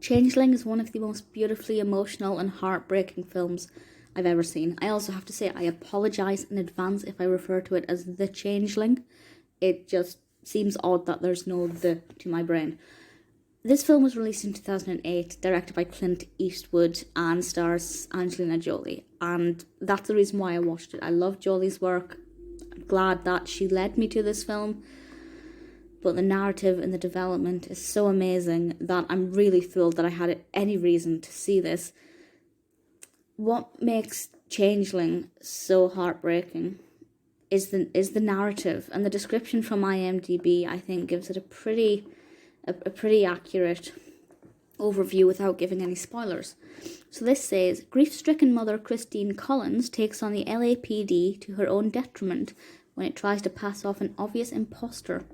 Changeling is one of the most beautifully emotional and heartbreaking films I've ever seen. I also have to say I apologise in advance if I refer to it as The Changeling. It just seems odd that there's no "the" to my brain. This film was released in 2008, directed by Clint Eastwood, and stars Angelina Jolie. And that's the reason why I watched it. I love Jolie's work. I'm glad that she led me to this film. But the narrative and the development is so amazing that I'm really thrilled that I had any reason to see this. What makes Changeling so heartbreaking is the narrative, and the description from IMDb, I think, gives it a pretty accurate overview without giving any spoilers. So this says, grief-stricken mother Christine Collins takes on the LAPD to her own detriment when it tries to pass off an obvious imposter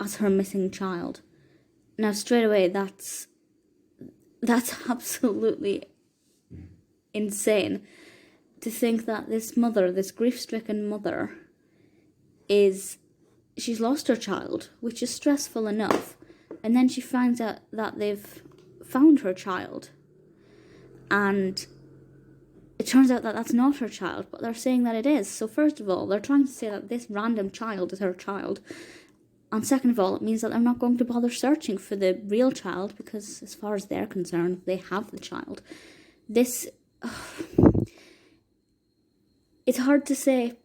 as her missing child. Now, straight away, that's absolutely insane to think that this mother, this grief-stricken mother, she's lost her child, which is stressful enough, and then she finds out that they've found her child, and it turns out that that's not her child, but they're saying that it is. So first of all, they're trying to say that this random child is her child, and second of all, it means that they're not going to bother searching for the real child, because as far as they're concerned, they have the child. It's hard to say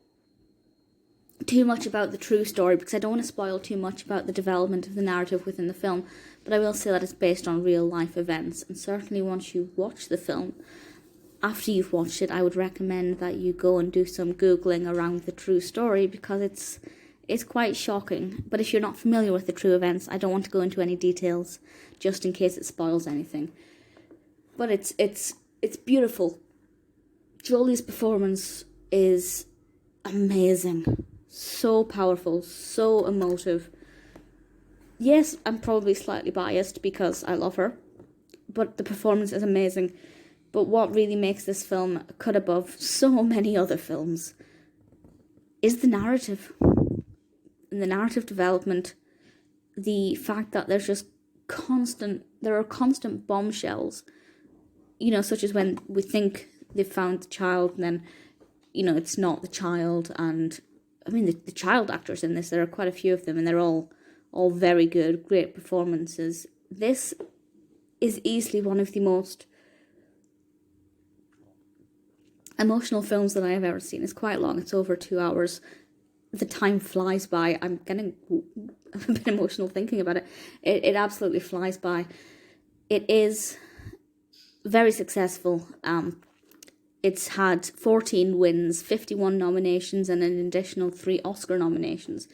too much about the true story, because I don't want to spoil too much about the development of the narrative within the film, but I will say that it's based on real life events, and certainly once you watch the film, after you've watched it, I would recommend that you go and do some Googling around the true story, because it's quite shocking. But if you're not familiar with the true events, I don't want to go into any details, just in case it spoils anything. But it's beautiful. Jolie's performance is amazing. So powerful, so emotive. Yes, I'm probably slightly biased because I love her, but the performance is amazing. But what really makes this film cut above so many other films is the narrative. And the narrative development, the fact that there are constant bombshells, such as when we think they've found the child, and then, it's not the child. And I mean, the child actors in this, there are quite a few of them, and they're all very good, great performances. This is easily one of the most emotional films that I have ever seen. It's quite long, it's over 2 hours. The time flies by. I'm getting a bit emotional thinking about it. It absolutely flies by. It is very successful. It's had 14 wins, 51 nominations, and an additional 3 Oscar nominations.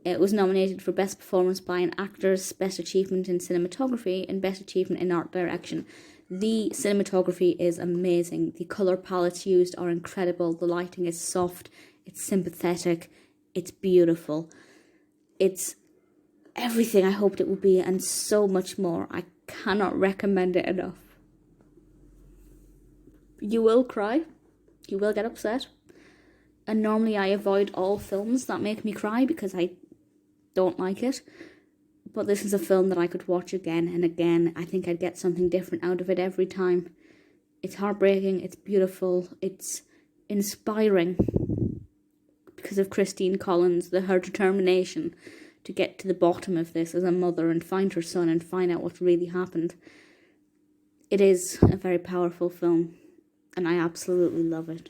It was nominated for Best Performance by an Actress, Best Achievement in Cinematography, and Best Achievement in Art Direction. The cinematography is amazing. The colour palettes used are incredible. The lighting is soft. It's sympathetic. It's beautiful. It's everything I hoped it would be, and so much more. I cannot recommend it enough. You will cry. You will get upset. And normally I avoid all films that make me cry because I don't like it. But this is a film that I could watch again and again. I think I'd get something different out of it every time. It's heartbreaking. It's beautiful. It's inspiring because of Christine Collins, her determination to get to the bottom of this as a mother and find her son and find out what really happened. It is a very powerful film, and I absolutely love it.